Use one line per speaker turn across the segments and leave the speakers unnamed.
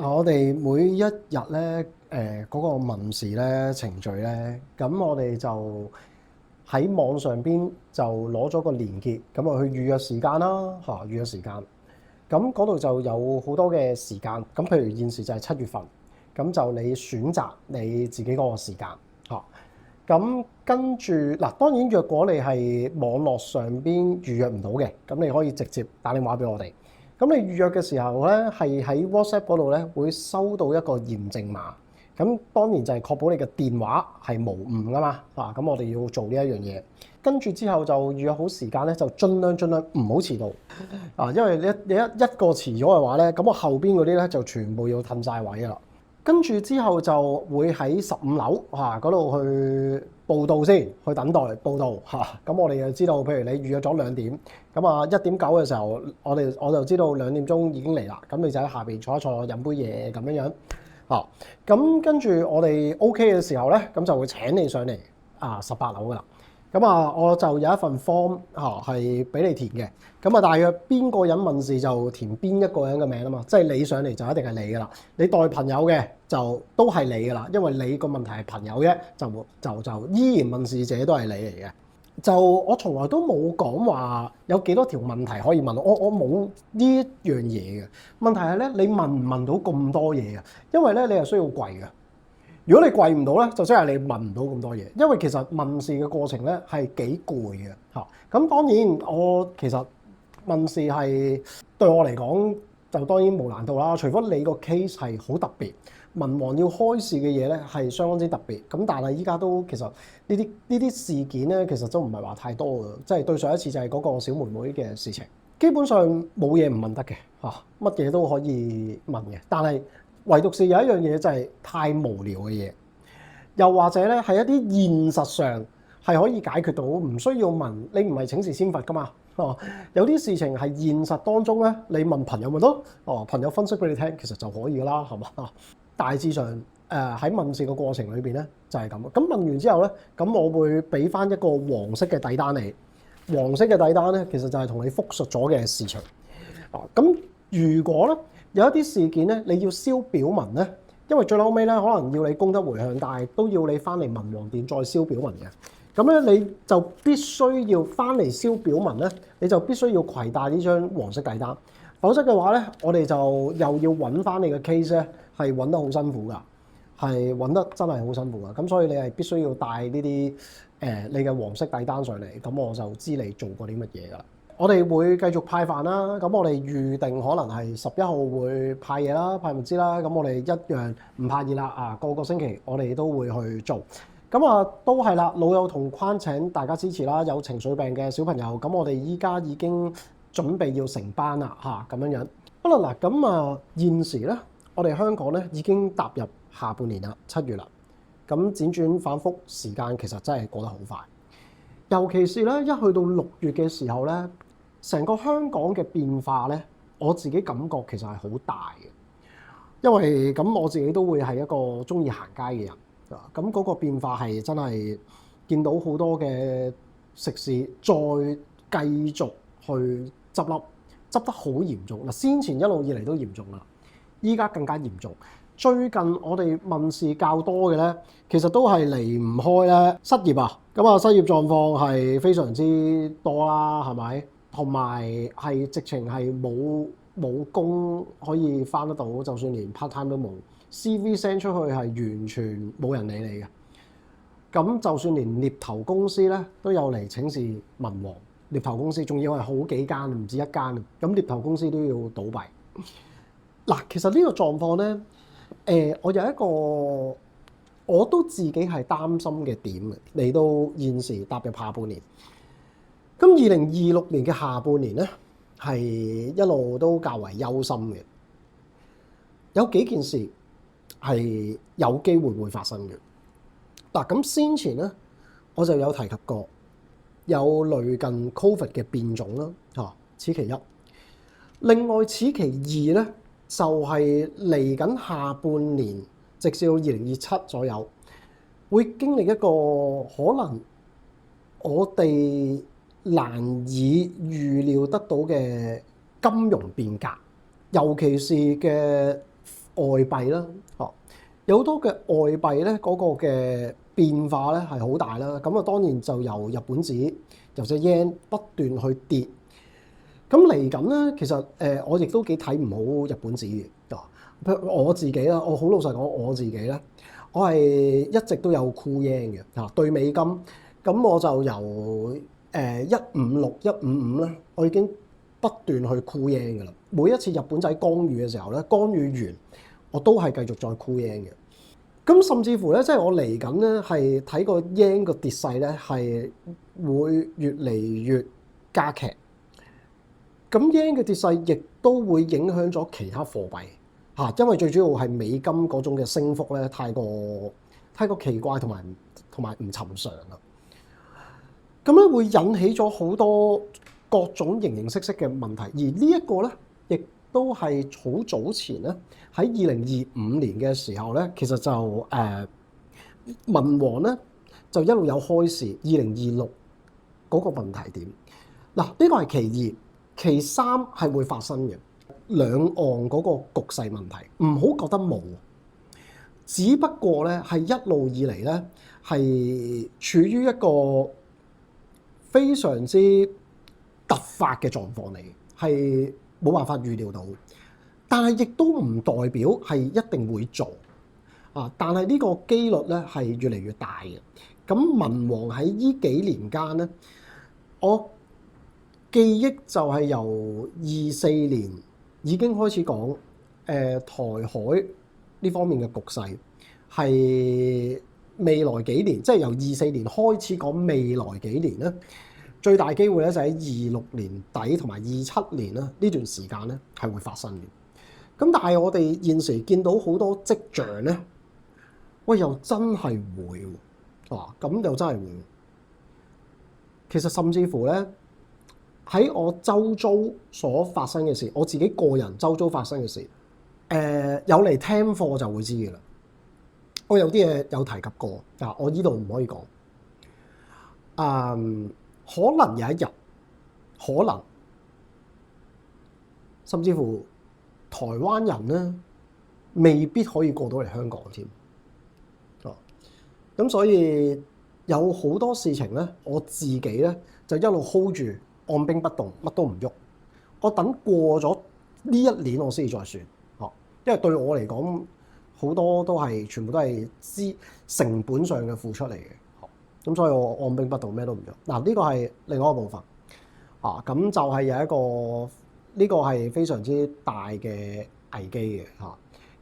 我哋每一日咧，嗰個民事咧程序咧，咁我哋就喺網上邊就攞咗個連結，咁啊去預約時間啦，預約時間。咁嗰度就有好多嘅時間，咁譬如現時就係7月份，咁就你選擇你自己嗰個時間嚇。咁跟住嗱，當然若果你係網絡上邊預約唔到嘅，咁你可以直接打電話俾我哋。咁你預約嘅時候咧，係喺 WhatsApp 嗰度咧會收到一個驗證碼。咁當然就係確保你嘅電話係無誤噶嘛。咁我哋要做呢一樣嘢。跟住之後就預約好時間咧，就盡量唔好遲到。因為你一個遲咗嘅話咧，咁我後邊嗰啲咧就全部要褪晒位噶啦。跟住之後就會喺15樓嗰度去報到先，去等待報到嚇。咁我哋就知道，譬如你預約咗2點，咁啊1點9嘅時候，我就知道2點鐘已經嚟啦。咁你就喺下邊坐一坐，飲杯嘢咁樣樣。咁跟住我哋 OK 嘅時候咧，咁就會請你上嚟18樓噶啦。咁我就有一份 form 係俾你填嘅。咁大約邊個人問事就填邊一個人嘅名啊嘛，即係你上嚟就一定係你噶啦。你代朋友嘅就都係你噶啦，因為你個問題係朋友啫，就依然問事者都係你嚟嘅。就我從來都冇講話有幾多條問題可以問我冇呢一樣嘢嘅。問題係咧，你問唔問到咁多嘢嘅？因為咧你係需要跪嘅。如果你跪唔到咧，就即係你問唔到咁多嘢，因為其實問事嘅過程咧係幾攰嘅嚇。咁當然我其實問事係對我嚟講就當然冇難度啦，除非你個 case 係好特別，民王要開示嘅嘢咧係相當之特別。咁但係依家都其實呢啲事件咧，其實都唔係話太多嘅，即係對上一次就係嗰個小妹妹嘅事情，基本上冇嘢唔問得嘅嚇，乜嘢都可以問嘅，但係唯獨是有一樣嘢就係太無聊嘅嘢，又或者咧係一啲現實上係可以解決到，唔需要問。你唔係請示先佛噶嘛？有啲事情係現實當中咧，你問朋友咪得，朋友分析俾你聽，其實就可以噶啦，係嘛？大致上喺問事嘅過程裏邊咧就係咁。咁問完之後咧，咁我會俾翻一個黃色嘅底單你。黃色嘅底單咧，其實就係同你複述咗嘅事情。咁如果咧有一啲事件咧，你要燒表文咧，因為最後尾咧可能要你功德回向，但係都要你翻嚟文王殿再燒表文嘅。咁咧你就必須要翻嚟燒表文咧，你就必須要攜帶呢張黃色底單，否則嘅話咧，我哋就又要揾翻你嘅 case 咧，係揾得好辛苦噶，係揾得真係好辛苦噶。咁所以你係必須要帶呢啲你嘅黃色底單上嚟，咁我就知你做過啲乜嘢噶啦。我哋會繼續派飯啦，咁我哋預定可能係11號會派嘢啦，派物資啦，咁我哋一樣唔怕熱啦，個星期我哋都會去做。咁都係啦，老友同框請大家支持啦。有情緒病嘅小朋友，咁我哋依家已經準備要成班啦咁樣樣。好啦嗱，咁現時咧，我哋香港咧已經踏入下半年啦，7月啦。咁輾轉反覆時間其實真係過得好快，尤其是咧一去到6月嘅時候咧，成個香港嘅變化咧，我自己感覺其實係好大嘅，因為咁我自己都會係一個中意行街嘅人。咁嗰個變化係真係見到好多嘅食肆再繼續去執笠，執得好嚴重嗱。先前一路以嚟都嚴重啦，依家更加嚴重。最近我哋問事較多嘅咧，其實都係離唔開咧失業啊。咁失業狀況係非常之多啦，係咪？同埋係直情係冇工可以返得到，就算連 part time 都冇。CV send 出去係完全冇人理你嘅，咁就算連獵頭公司咧都有嚟請示民王，獵頭公司仲要係好幾間，唔止一間，咁獵頭公司都要倒閉。嗱，其實呢個狀況咧，我有一個我都自己係擔心嘅點嘅，嚟到現時踏入下半年。咁2026年嘅下半年咧，係一路都較為憂心嘅，有幾件事係有機會會發生嘅。嗱，咁先前咧我就有提及過，有類近 Covid 嘅變種啦，此其一。另外此其二咧，就係嚟緊下半年，直至到2027左右，會經歷一個可能我哋難以預料得到嘅金融變革，尤其是嘅外幣啦，有好多嘅外幣咧嗰個嘅變化咧係好大啦。咁啊當然就由日本紙、由隻 yen 不斷去跌。咁嚟緊咧，其實我亦都幾睇唔好日本紙嘅。譬如我自己啦，我好老實講，我自己咧，我係一直都有沽 yen 嘅對美金。咁我就由156、155咧，我已經不斷去沽 yen 嘅啦。每一次日本仔干預嘅時候咧，干預完我都係繼續再沽 yen 嘅。咁甚至乎咧，即係我嚟緊咧係睇個 yen 個跌勢咧係會越嚟越加劇。咁 yen 嘅跌勢亦都會影響咗其他貨幣嚇，因為最主要係美金嗰種嘅升幅咧太過奇怪同埋唔尋常啦。咁咧會引起咗好多各種形形色色嘅問題，而呢一個咧亦都係好早前咧喺2025年嘅時候咧，其實就民王咧就一路有開示2026嗰個問題點。嗱，呢個係其二。其三係會發生嘅，兩岸嗰個局勢問題，唔好覺得冇，只不過咧係一路以嚟咧係處於一個非常之突發嘅狀況嚟，係冇辦法預料到，但係亦都唔代表係一定會做啊！但係呢個機率咧係越嚟越大嘅。咁民王喺呢幾年間咧，我記憶就係由24年已經開始講台海呢方面嘅局勢，係未來幾年，即係由24年開始講未來幾年咧，最大機會咧就喺26年底同埋27年啦，呢段時間咧係會發生嘅。咁但係我哋現時見到好多跡象咧，喂又真係會喎，咁又真係會。其實甚至乎咧，喺我周遭所發生嘅事，我自己個人周遭發生嘅事，有嚟聽課就會知嘅啦。我有啲嘢有提及過，但我呢度唔可以講。可能有一日，可能甚至乎台灣人咧，未必可以過到嚟香港添。咁所以有好多事情咧，我自己咧就一路 hold 住。按兵不動，乜都唔喐。我等過咗呢一年，我先至再算。因為對我嚟講，好多都係全部都係成本上嘅付出嚟嘅。咁所以我按兵不動，咩都唔喐。嗱，呢個係另外一個部分。咁就係有一個呢個係非常之大嘅危機嘅。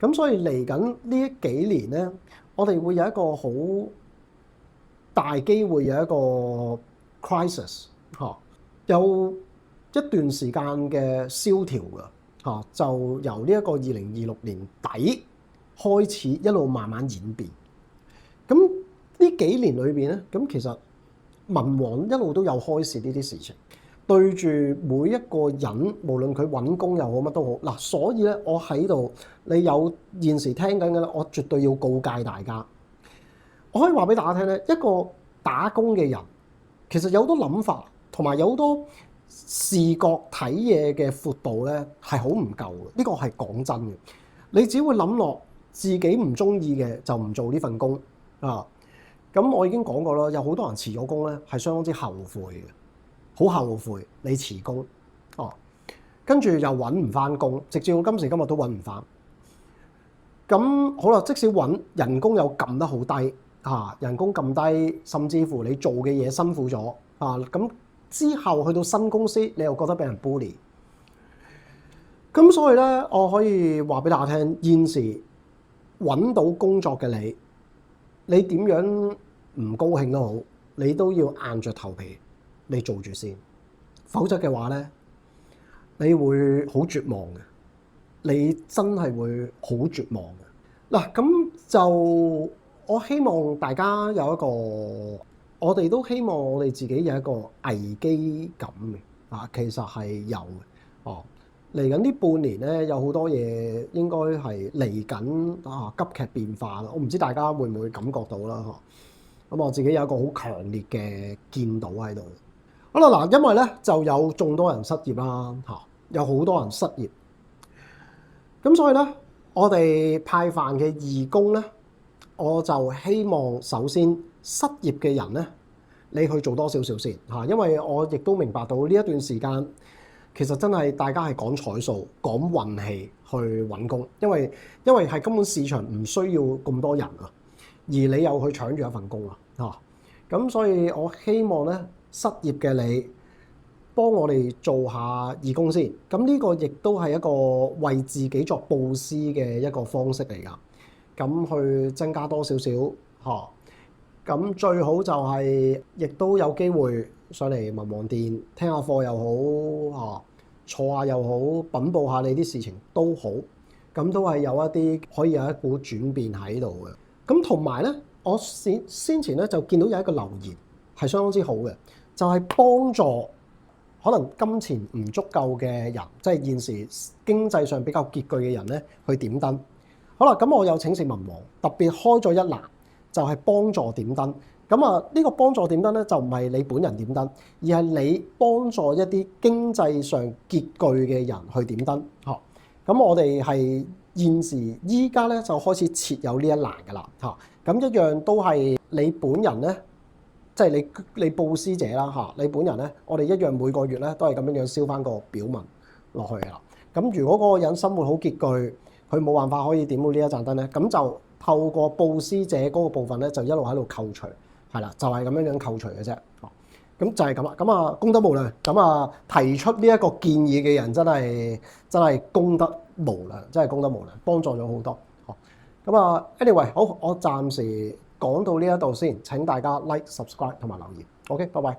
咁所以嚟緊呢幾年咧，我哋會有一個好大機會有一個 crisis。有一段時間嘅蕭條㗎，就由呢一個2026年底開始一路慢慢演變。咁呢幾年裏邊咧，咁其實民王一路都有開示呢啲事情，對住每一個人，無論佢揾工又好乜都好嗱。所以咧，我喺度，你有現時聽緊嘅咧，我絕對要告誡大家。我可以話俾大家聽咧，一個打工嘅人其實有好多諗法。同埋有好多視覺睇嘢嘅闊度咧，係好唔夠嘅。呢個係講真嘅。你只會諗落自己唔中意嘅就唔做呢份工啊。咁我已經講過啦，有好多人辭咗工咧，係相當之後悔嘅，好後悔你辭工哦。跟住又揾唔翻工，直至到今時今日都揾唔翻。咁好啦，即使揾人工又撳得好低啊，人工撳低，甚至乎你做嘅嘢辛苦咗啊，咁。之後去到新公司，你又覺得俾人 bully， 咁所以咧，我可以話俾大家聽，現時揾到工作嘅你點樣唔高興都好，你都要硬着頭皮你做住先，否則嘅話咧，你會好絕望嘅，你真係會好絕望嘅。嗱，咁就我希望大家有一個。我哋都希望我哋自己有一個危機感嘅，其實係有嘅。嚟緊呢半年咧，有好多嘢應該係嚟緊急劇變化啦。我唔知大家會唔會感覺到啦，咁我自己有一個好強烈嘅見到喺度。好啦，嗱，因為咧就有眾多人失業啦，有好多人失業，咁所以咧我哋派飯嘅義工咧，我就希望首先失業嘅人咧，你去做多少少先嚇，因為我亦都明白到呢一段時間其實真係大家係講彩數、講運氣去揾工，因為係根本市場唔需要咁多人啊，而你又去搶住一份工啊嚇，咁所以我希望咧失業嘅你幫我哋做下義工先，咁呢個亦都係一個為自己作佈施嘅一個方式嚟㗎，咁去增加多少少嚇。咁最好就係亦都有機會上嚟文王殿聽下課又好嚇，坐下又好，稟報下你啲事情都好，咁都係有一啲可以有一股轉變喺度嘅。咁同埋咧，我先前咧就見到有一個留言係相當之好嘅，就係幫助可能金錢唔足夠嘅人，即係現時經濟上比較拮據嘅人咧，去點燈。好啦，咁我有請示文王特別開咗一欄。就係幫助點燈，咁啊呢個幫助點燈咧就唔係你本人點燈，而係你幫助一啲經濟上拮據嘅人去點燈。嚇，咁我哋係現時依家咧就開始設有呢一欄㗎啦。嚇，咁一樣都係你本人咧，即係你佈施者啦。嚇，你本人咧，我哋一樣每個月咧都係咁樣樣燒翻個表文落去㗎啦。咁如果嗰個人生活好拮據，佢冇辦法可以點到呢一盞燈咧，咁就透過佈施者嗰個部分咧，就一路喺度扣除，係啦，就係咁樣樣扣除嘅啫。咁就係咁啦。咁啊，功德無量。咁啊，提出呢一個建議嘅人真係功德無量，真係功德無量，幫助咗好多。咁啊，anyway，好，我暫時講到呢一度先。請大家 like、subscribe 同埋留言。OK，拜拜。